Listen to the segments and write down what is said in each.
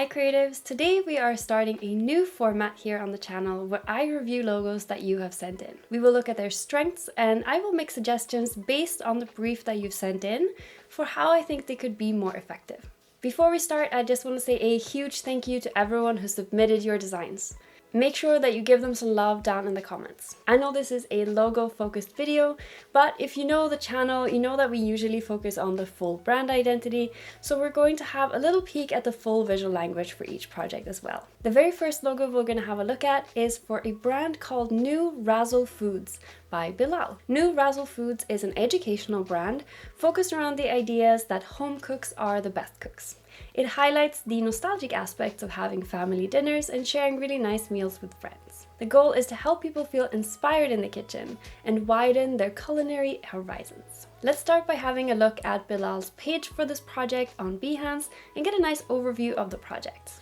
Hi creatives! Today we are starting a new format here on the channel where I review logos that you have sent in. We will look at their strengths and I will make suggestions based on the brief that you've sent in for how I think they could be more effective. Before we start, I just want to say a huge thank you to everyone who submitted your designs. Make sure that you give them some love down in the comments. I know this is a logo focused video, but if you know the channel, you know that we usually focus on the full brand identity, so we're going to have a little peek at the full visual language for each project as well. The very first logo we're going to have a look at is for a brand called New Razzle Foods by Bilal. New Razzle Foods is an educational brand focused around the ideas that home cooks are the best cooks. It highlights the nostalgic aspects of having family dinners and sharing really nice meals with friends. The goal is to help people feel inspired in the kitchen and widen their culinary horizons. Let's start by having a look at Bilal's page for this project on Behance and get a nice overview of the project.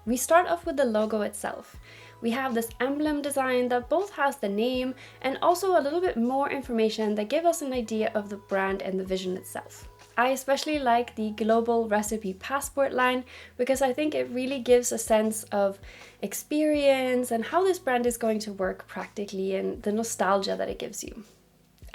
We start off with the logo itself. We have this emblem design that both has the name and also a little bit more information that give us an idea of the brand and the vision itself. I especially like the global recipe passport line because I think it really gives a sense of experience and how this brand is going to work practically and the nostalgia that it gives you.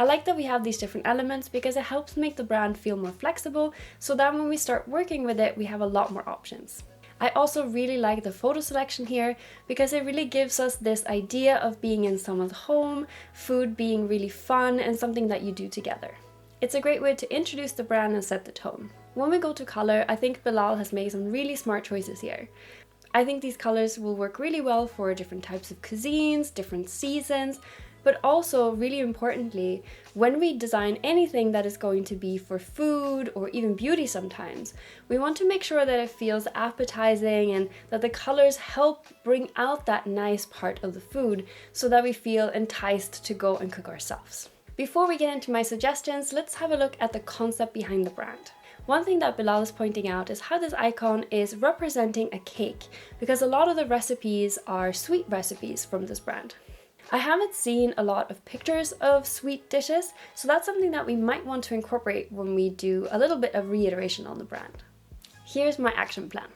I like that we have these different elements because it helps make the brand feel more flexible so that when we start working with it, we have a lot more options. I also really like the photo selection here because it really gives us this idea of being in someone's home, food being really fun and something that you do together. It's a great way to introduce the brand and set the tone. When we go to color, I think Bilal has made some really smart choices here. I think these colors will work really well for different types of cuisines, different seasons, but also really importantly, when we design anything that is going to be for food or even beauty sometimes, we want to make sure that it feels appetizing and that the colors help bring out that nice part of the food so that we feel enticed to go and cook ourselves. Before we get into my suggestions, let's have a look at the concept behind the brand. One thing that Bilal is pointing out is how this icon is representing a cake, because a lot of the recipes are sweet recipes from this brand. I haven't seen a lot of pictures of sweet dishes, so that's something that we might want to incorporate when we do a little bit of reiteration on the brand. Here's my action plan.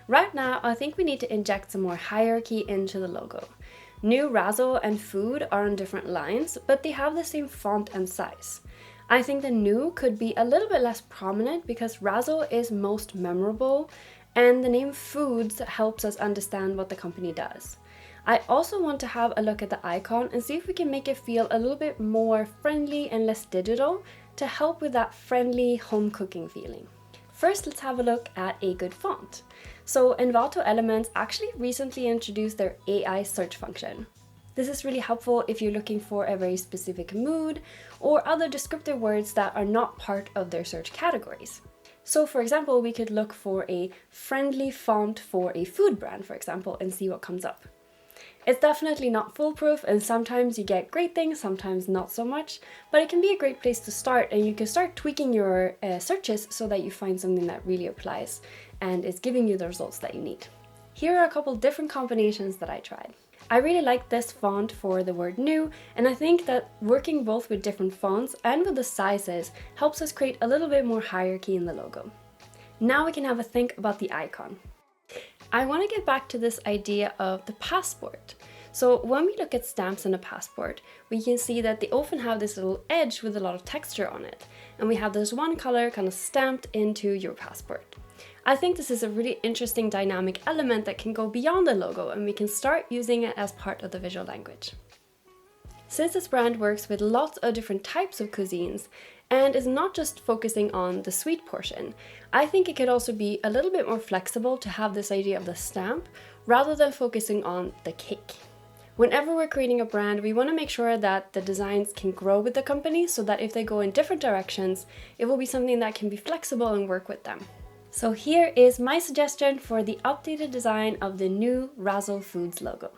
Right now, I think we need to inject some more hierarchy into the logo. New Razzle and Food are on different lines, but they have the same font and size. I think the new could be a little bit less prominent because Razzle is most memorable and the name Foods helps us understand what the company does. I also want to have a look at the icon and see if we can make it feel a little bit more friendly and less digital to help with that friendly home cooking feeling. First, let's have a look at a good font. So Envato Elements actually recently introduced their AI search function. This is really helpful if you're looking for a very specific mood or other descriptive words that are not part of their search categories. So for example, we could look for a friendly font for a food brand, for example, and see what comes up. It's definitely not foolproof and sometimes you get great things, sometimes not so much, but it can be a great place to start and you can start tweaking your searches so that you find something that really applies and is giving you the results that you need. Here are a couple different combinations that I tried. I really like this font for the word new, and I think that working both with different fonts and with the sizes helps us create a little bit more hierarchy in the logo. Now we can have a think about the icon. I want to get back to this idea of the passport. So when we look at stamps in a passport, we can see that they often have this little edge with a lot of texture on it. And we have this one color kind of stamped into your passport. I think this is a really interesting dynamic element that can go beyond the logo and we can start using it as part of the visual language. Since this brand works with lots of different types of cuisines and is not just focusing on the sweet portion, I think it could also be a little bit more flexible to have this idea of the stamp rather than focusing on the cake. Whenever we're creating a brand, we want to make sure that the designs can grow with the company so that if they go in different directions, it will be something that can be flexible and work with them. So here is my suggestion for the updated design of the new Razzle Foods logo.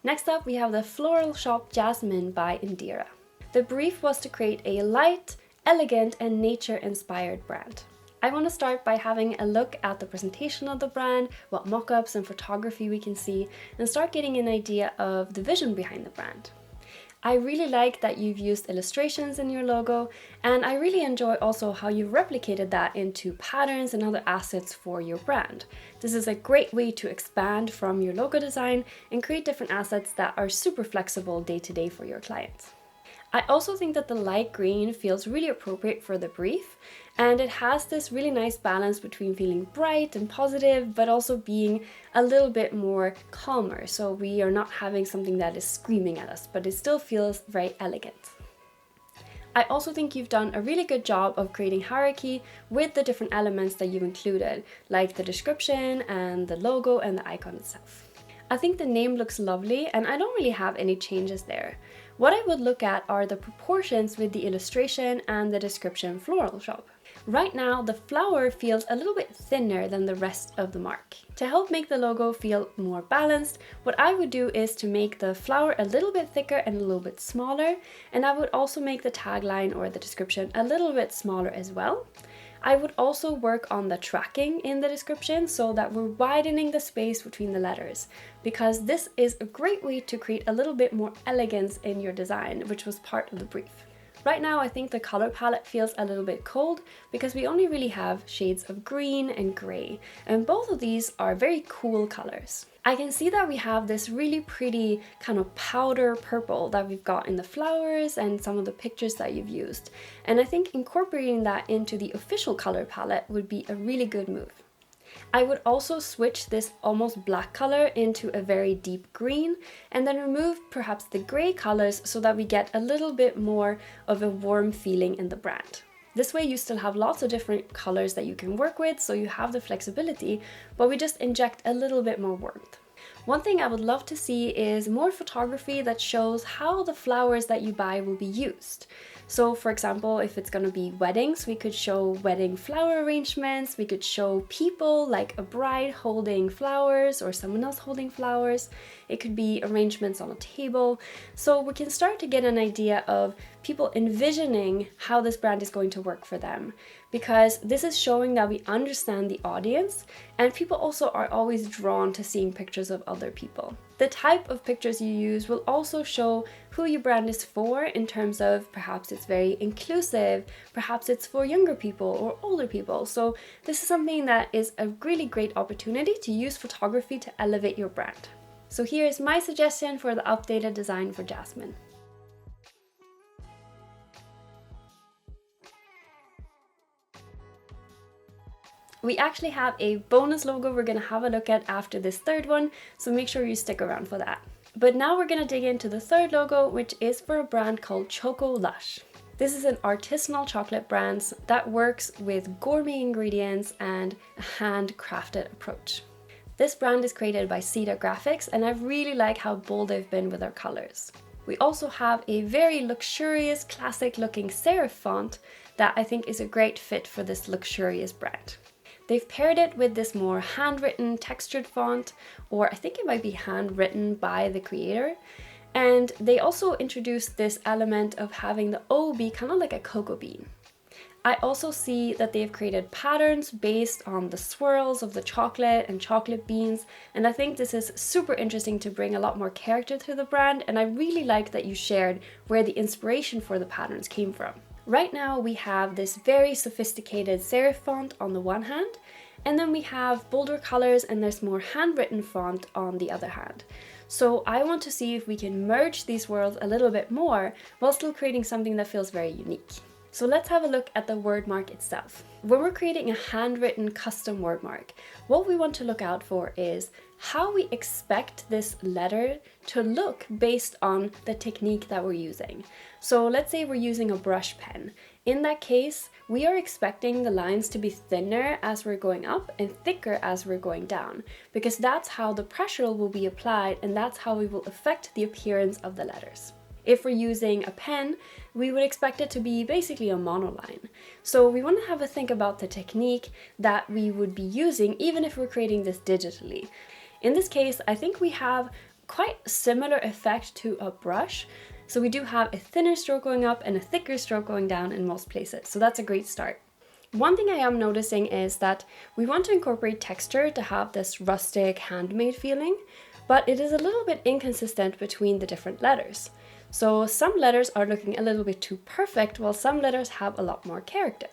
Next up, we have the Floral shop Jasmine by Indira. The brief was to create a light, elegant, and nature-inspired brand. I want to start by having a look at the presentation of the brand, what mock-ups and photography we can see, and start getting an idea of the vision behind the brand. I really like that you've used illustrations in your logo, and I really enjoy also how you've replicated that into patterns and other assets for your brand. This is a great way to expand from your logo design and create different assets that are super flexible day to day for your clients. I also think that the light green feels really appropriate for the brief, and it has this really nice balance between feeling bright and positive, but also being a little bit more calmer. So we are not having something that is screaming at us, but it still feels very elegant. I also think you've done a really good job of creating hierarchy with the different elements that you've included, like the description and the logo and the icon itself. I think the name looks lovely, and I don't really have any changes there. What I would look at are the proportions with the illustration and the description floral shop. Right now, the flower feels a little bit thinner than the rest of the mark. To help make the logo feel more balanced, what I would do is to make the flower a little bit thicker and a little bit smaller, and I would also make the tagline or the description a little bit smaller as well. I would also work on the tracking in the description so that we're widening the space between the letters, because this is a great way to create a little bit more elegance in your design, which was part of the brief. Right now, I think the color palette feels a little bit cold because we only really have shades of green and gray, and both of these are very cool colors. I can see that we have this really pretty kind of powder purple that we've got in the flowers and some of the pictures that you've used, and I think incorporating that into the official color palette would be a really good move. I would also switch this almost black color into a very deep green, and then remove perhaps the gray colors so that we get a little bit more of a warm feeling in the brand. This way you still have lots of different colors that you can work with, so you have the flexibility, but we just inject a little bit more warmth. One thing I would love to see is more photography that shows how the flowers that you buy will be used. So for example, if it's going to be weddings, we could show wedding flower arrangements, we could show people like a bride holding flowers or someone else holding flowers. It could be arrangements on a table. So we can start to get an idea of people envisioning how this brand is going to work for them, because this is showing that we understand the audience, and people also are always drawn to seeing pictures of other people. The type of pictures you use will also show who your brand is for, in terms of perhaps it's very inclusive, perhaps it's for younger people or older people. So this is something that is a really great opportunity to use photography to elevate your brand. So here is my suggestion for the updated design for Jasmine. We actually have a bonus logo we're going to have a look at after this third one, so make sure you stick around for that. But now we're going to dig into the third logo, which is for a brand called Chocolush. This is an artisanal chocolate brand that works with gourmet ingredients and a handcrafted approach. This brand is created by Cedar Graphics, and I really like how bold they've been with their colors. We also have a very luxurious, classic looking serif font that I think is a great fit for this luxurious brand. They've paired it with this more handwritten textured font, or I think it might be handwritten by the creator. And they also introduced this element of having the O be kind of like a cocoa bean. I also see that they've created patterns based on the swirls of the chocolate and chocolate beans, and I think this is super interesting to bring a lot more character to the brand, and I really like that you shared where the inspiration for the patterns came from. Right now we have this very sophisticated serif font on the one hand, and then we have bolder colors and there's more handwritten font on the other hand. So I want to see if we can merge these worlds a little bit more while still creating something that feels very unique. So let's have a look at the word mark itself. When we're creating a handwritten custom word mark, what we want to look out for is how we expect this letter to look based on the technique that we're using. So let's say we're using a brush pen. In that case, we are expecting the lines to be thinner as we're going up and thicker as we're going down, because that's how the pressure will be applied and that's how we will affect the appearance of the letters. If we're using a pen, we would expect it to be basically a monoline. So we want to have a think about the technique that we would be using even if we're creating this digitally. In this case, I think we have quite a similar effect to a brush. So we do have a thinner stroke going up and a thicker stroke going down in most places. So that's a great start. One thing I am noticing is that we want to incorporate texture to have this rustic handmade feeling, but it is a little bit inconsistent between the different letters. So some letters are looking a little bit too perfect, while some letters have a lot more character.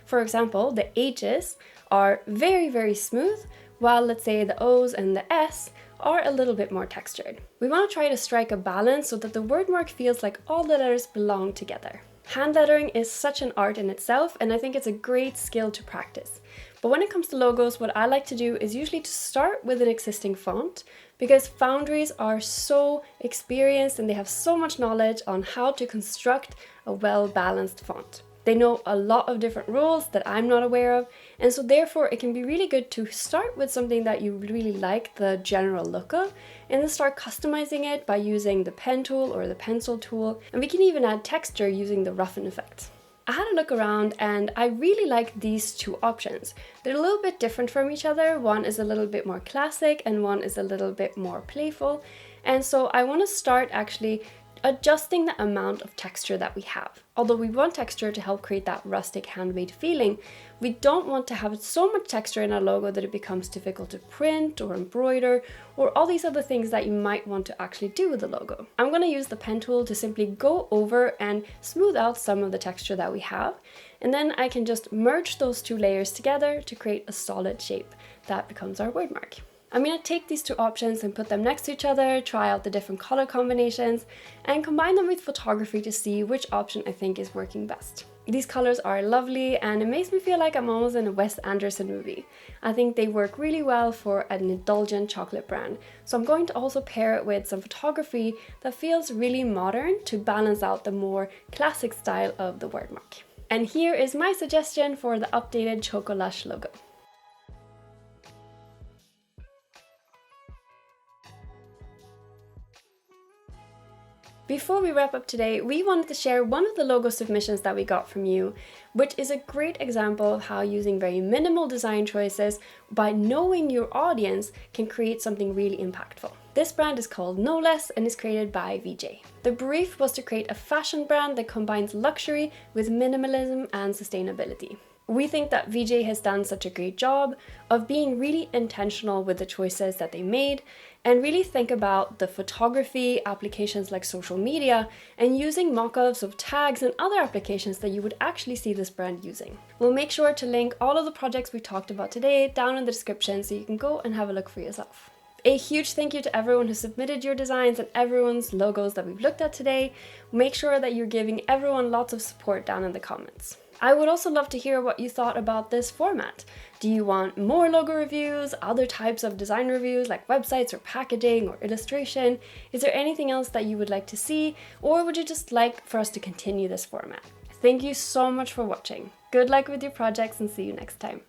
For example, the H's are very, very smooth, while let's say the O's and the S are a little bit more textured. We want to try to strike a balance so that the word mark feels like all the letters belong together. Hand lettering is such an art in itself, and I think it's a great skill to practice. But when it comes to logos, what I like to do is usually to start with an existing font, because foundries are so experienced and they have so much knowledge on how to construct a well-balanced font. They know a lot of different rules that I'm not aware of, and so therefore it can be really good to start with something that you really like the general look of, and then start customizing it by using the pen tool or the pencil tool, and we can even add texture using the roughen effect. I had a look around and I really like these two options. They're a little bit different from each other. One is a little bit more classic and one is a little bit more playful, and so I want to start actually adjusting the amount of texture that we have. Although we want texture to help create that rustic handmade feeling, we don't want to have so much texture in our logo that it becomes difficult to print or embroider or all these other things that you might want to actually do with the logo. I'm going to use the pen tool to simply go over and smooth out some of the texture that we have, and then I can just merge those two layers together to create a solid shape that becomes our word mark. I'm going to take these two options and put them next to each other, try out the different color combinations, and combine them with photography to see which option I think is working best. These colors are lovely and it makes me feel like I'm almost in a Wes Anderson movie. I think they work really well for an indulgent chocolate brand. So I'm going to also pair it with some photography that feels really modern to balance out the more classic style of the word mark. And here is my suggestion for the updated Chocolush logo. Before we wrap up today, we wanted to share one of the logo submissions that we got from you, which is a great example of how using very minimal design choices by knowing your audience can create something really impactful. This brand is called Noless and is created by VJ. The brief was to create a fashion brand that combines luxury with minimalism and sustainability. We think that VJ has done such a great job of being really intentional with the choices that they made and really think about the photography, applications like social media, and using mock-ups of tags and other applications that you would actually see this brand using. We'll make sure to link all of the projects we talked about today down in the description so you can go and have a look for yourself. A huge thank you to everyone who submitted your designs and everyone's logos that we've looked at today. Make sure that you're giving everyone lots of support down in the comments. I would also love to hear what you thought about this format. Do you want more logo reviews, other types of design reviews like websites or packaging or illustration? Is there anything else that you would like to see, or would you just like for us to continue this format? Thank you so much for watching. Good luck with your projects and see you next time.